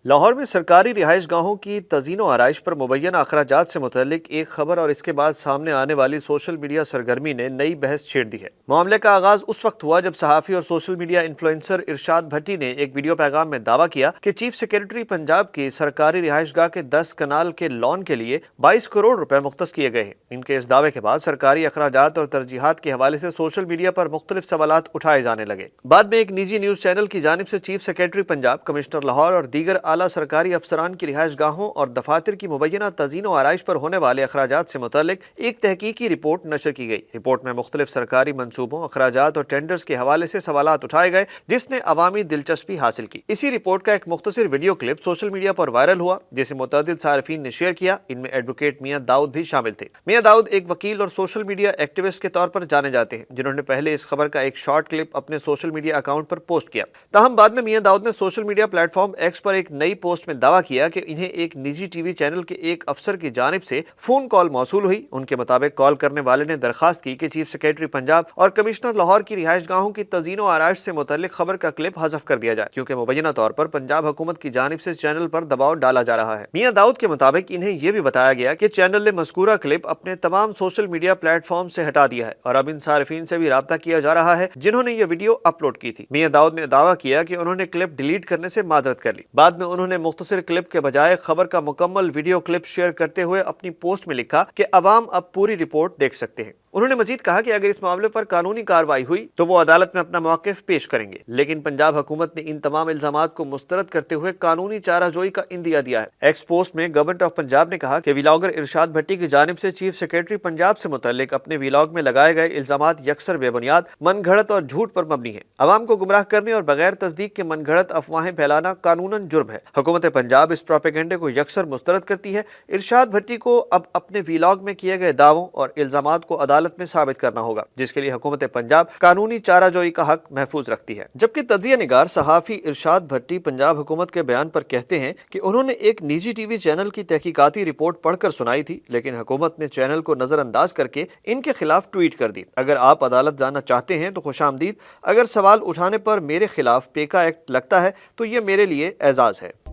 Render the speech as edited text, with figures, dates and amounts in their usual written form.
لاہور میں سرکاری رہائش گاہوں کی تزئین و آرائش پر مبینہ اخراجات سے متعلق ایک خبر اور اس کے بعد سامنے آنے والی سوشل میڈیا سرگرمی نے نئی بحث چھیڑ دی ہے۔ معاملے کا آغاز اس وقت ہوا جب صحافی اور سوشل میڈیا انفلوئنسر ارشاد بھٹی نے ایک ویڈیو پیغام میں دعویٰ کیا کہ چیف سیکرٹری پنجاب کی سرکاری رہائش گاہ کے 10 کنال کے لان کے لیے 22 کروڑ روپے مختص کیے گئے ہیں۔ ان کے اس دعوے کے بعد سرکاری اخراجات اور ترجیحات کے حوالے سے سوشل میڈیا پر مختلف سوالات اٹھائے جانے لگے۔ بعد میں ایک نجی نیوز چینل کی جانب سے chief secretary Punjab, commissioner Lahore اور دیگر اعلیٰ سرکاری افسران کی رہائش گاہوں اور دفاتر کی مبینہ تزئین و آرائش پر ہونے والے اخراجات سے متعلق ایک تحقیقی رپورٹ نشر کی گئی۔ رپورٹ میں مختلف سرکاری منصوبوں، اخراجات اور ٹینڈرز کے حوالے سے سوالات اٹھائے گئے جس نے عوامی دلچسپی حاصل کی۔ اسی رپورٹ کا ایک مختصر ویڈیو کلپ سوشل میڈیا پر وائرل ہوا جسے متعدد صارفین نے شیئر کیا۔ ان میں ایڈوکیٹ میاں داؤد بھی شامل تھے۔ میاں داؤد ایک وکیل اور سوشل میڈیا ایکٹیوسٹ کے طور پر جانے جاتے ہیں جنہوں نے پہلے اس خبر کا ایک شارٹ کلپ اپنے سوشل میڈیا اکاؤنٹ پر پوسٹ کیا۔ تاہم بعد میں میاں داؤد نے social media platform X پر ایک نئی پوسٹ میں دعویٰ کیا کہ انہیں ایک نجی ٹی وی چینل کے ایک افسر کی جانب سے فون کال موصول ہوئی۔ ان کے مطابق کال کرنے والے نے درخواست کی کہ چیف سیکرٹری پنجاب اور کمشنر لاہور کی رہائش گاہوں کی تزئین و آرائش سے متعلق خبر کا کلپ حذف کر دیا جائے کیونکہ مبینہ طور پر پنجاب حکومت کی جانب سے چینل پر دباؤ ڈالا جا رہا ہے۔ میاں داؤد کے مطابق انہیں یہ بھی بتایا گیا کہ چینل نے مذکورہ کلپ اپنے تمام سوشل میڈیا پلیٹ فارم سے ہٹا دیا ہے اور اب ان صارفین سے بھی رابطہ کیا جا رہا ہے جنہوں نے یہ ویڈیو اپلوڈ کی تھی۔ میاں داؤد نے دعویٰ کیا کہ انہوں نے کلپ ڈیلیٹ کرنے سے معذرت کر لی۔ بعد میں انہوں نے مختصر کلپ کے بجائے خبر کا مکمل ویڈیو کلپ شیئر کرتے ہوئے اپنی پوسٹ میں لکھا کہ عوام اب پوری رپورٹ دیکھ سکتے ہیں۔ انہوں نے مزید کہا کہ اگر اس معاملے پر قانونی کارروائی ہوئی تو وہ عدالت میں اپنا موقف پیش کریں گے، لیکن پنجاب حکومت نے ان تمام الزامات کو مسترد کرتے ہوئے قانونی چارہ جوئی کا اندیا دیا ہے۔ ایکس پوسٹ میں گورنمنٹ آف پنجاب نے کہا کہ ولاگر ارشاد بھٹی کی جانب سے چیف سیکرٹری پنجاب سے متعلق اپنے ولاگ میں لگائے گئے الزامات یکسر بے بنیاد، من گھڑت اور جھوٹ پر مبنی ہیں۔ عوام کو گمراہ کرنے اور بغیر تصدیق کے من گھڑت افواہیں پھیلانا قانوناً جرم ہے۔ حکومت پنجاب اس پروپیگنڈے کو یکسر مسترد کرتی ہے۔ ارشاد بھٹی کو اب اپنے ولاگ میں کیے گئے دعووں اور الزامات کو عدالت میں ثابت کرنا ہوگا، جس کے لیے حکومت پنجاب قانونی چارہ جوئی کا حق محفوظ رکھتی ہے۔ جبکہ تجزیہ نگار صحافی ارشاد بھٹی پنجاب حکومت کے بیان پر کہتے ہیں کہ انہوں نے ایک نجی ٹی وی چینل کی تحقیقاتی رپورٹ پڑھ کر سنائی تھی، لیکن حکومت نے چینل کو نظر انداز کر کے ان کے خلاف ٹویٹ کر دی۔ اگر آپ عدالت جانا چاہتے ہیں تو خوش آمدید، اگر سوال اٹھانے پر میرے خلاف پیکا ایکٹ لگتا ہے تو یہ میرے لیے اعزاز ہے۔